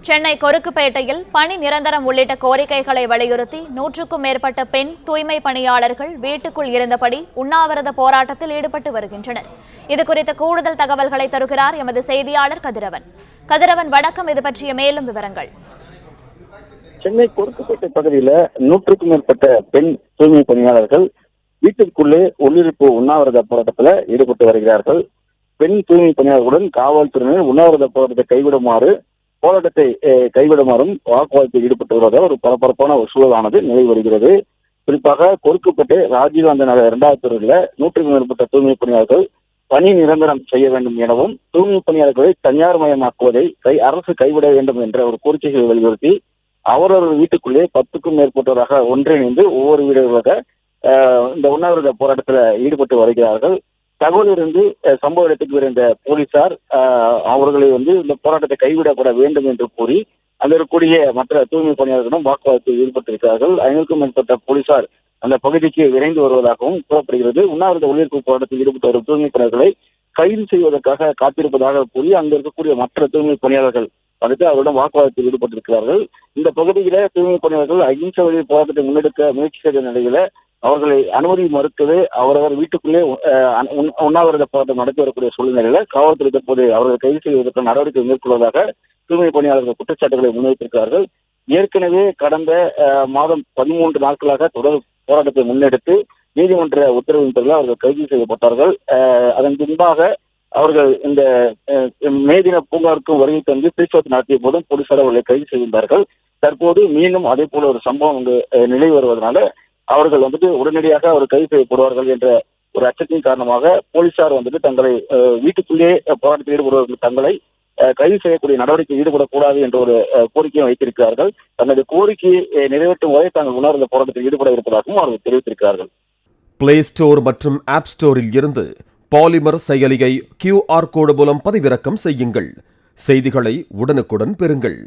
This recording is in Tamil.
சென்னை கொருக்குப்பேட்டையில் பணி நிரந்தரம் உள்ளிட்ட கோரிக்கைகளை வலியுறுத்தி 100க்கும் மேற்பட்ட பெண் தூய்மை பணியாளர்கள் வீட்டுக்குள் இருந்தபடி உண்ணாவிரத போராட்டத்தில் ஈடுபட்டு வருகின்றனர். இதுகுறித்த கூடுதல் தகவல்களை தருகிறார் எமது செய்தியாளர் கதிரவன். கதிரவன், வணக்கம். இது பற்றிய மேலும் விவரங்கள். சென்னை கொருக்குப்பேட்டை பகுதியில 100க்கும் மேற்பட்ட பெண் தூய்மை பணியாளர்கள் வீட்டிற்குள்ளே உள்ளிருப்பு உண்ணாவிரத போராட்டத்தில் ஈடுபட்டு வருகிறார்கள். பெண் தூய்மை பணியாளர்களுடன் காவல்துறையினர் உண்ணாவிரத போராட்டத்தை கைவிடுமாறும் வாக்குவாதத்தில் ஈடுபட்டு வருவதால் ஒரு பரபரப்பான ஒரு சூழலானது நிலை வருகிறது. குறிப்பாக கொருக்குப்பேட்டை ராஜீவ்காந்தி நகர் 2வது தெருவில் 100க்கும் மேற்பட்ட தூய்மை பணியாளர்கள் பணி நிரந்தரம் செய்ய வேண்டும் எனவும் தூய்மை பணியாளர்களை தனியார் மயமாக்குவதை அரசு கைவிட வேண்டும் என்ற ஒரு கோரிக்கைகளை வலியுறுத்தி அவரவர் வீட்டுக்குள்ளே 10க்கும் மேற்பட்டவராக ஒன்றிணைந்து ஒவ்வொரு வீடுகளாக இந்த உண்ணாவிரத போராட்டத்தில் ஈடுபட்டு வருகிறார்கள். தகவலிருந்து சம்பவ இடத்துக்கு விரைந்த போலீசார் அவர்களை இந்த போராட்டத்தை கைவிடப்பட வேண்டும் என்று கூறி அங்கு இருக்கக்கூடிய மற்ற தூய்மை பணியாளர்களிடம் வாக்குவாதத்தில் ஈடுபட்டிருக்கிறார்கள். 500க்கும் மேற்பட்ட போலீசார் அந்த பகுதிக்கு விரைந்து வருவதாகவும் கூறப்படுகிறது. உண்ணாவிரத உள்ளிருப்பு போராட்டத்தில் ஈடுபட்டு வரும் தூய்மை பணியாளர்களை கைது செய்வதற்காக காத்திருப்பதாக கூறி அங்கு இருக்கக்கூடிய மற்ற தூய்மை பணியாளர்கள் அவரிடம் வாக்குவாதத்தில் ஈடுபட்டிருக்கிறார்கள். இந்த பகுதியில தூய்மை பணியாளர்கள் அகிம்சை வழி போராட்டத்தை முன்னெடுக்க முயற்சி செய்த நிலையில அவர்களை அனுமதி மறுக்கவே அவரவர் வீட்டுக்குள்ளே உண்ணாவிரத போராட்டம் நடத்தி வரக்கூடிய சூழ்நிலையில காவல்துறை தற்போது அவர்கள் கைது செய்வதற்கு நடவடிக்கை மேற்கொள்வதாக தூய்மை பணியாளர்கள் குற்றச்சாட்டுகளை முன்வைத்திருக்கிறார்கள். ஏற்கனவே கடந்த மாதம் 13 நாட்களாக தொடர் போராட்டத்தை முன்னெடுத்து நீதிமன்ற உத்தரவின் பேரில் அவர்கள் கைது செய்யப்பட்டார்கள். அதன் பின்பாக அவர்கள் இந்த மே தின பூங்காவிற்கும் வருகை தந்து பேச்சுவார்த்தை நடத்திய போதும் போலீசார் அவர்களை கைது செய்திருந்தார்கள். தற்போது மீண்டும் அதே போல ஒரு சம்பவம் அங்கு நிலை வருவதனால அவர்கள் உடனடியாக அவர் கைது செய்யப்படுவார்கள் என்ற ஒரு அச்சத்தின் காரணமாக போலீசார் தங்களை வீட்டுக்குள்ளே போராட்டத்தில் ஈடுபடுவர்கள் தங்களை கைது செய்யக்கூடிய நடவடிக்கை ஈடுபடக்கூடாது என்ற ஒரு கோரிக்கையை வைத்திருக்கிறார்கள். தங்களது கோரிக்கையை நிறைவேற்றும் வரை தாங்கள் உணர்ந்த போராட்டத்தில் ஈடுபட இருப்பதாகவும் அவர்கள் தெரிவித்திருக்கிறார்கள். பிளே ஸ்டோர் மற்றும் ஆப் ஸ்டோரில் இருந்து பாலிமர் செயலியை QR கோடு மூலம் பதிவிறக்கம் செய்யுங்கள். செய்திகளை உடனுக்குடன் பெறுங்கள்.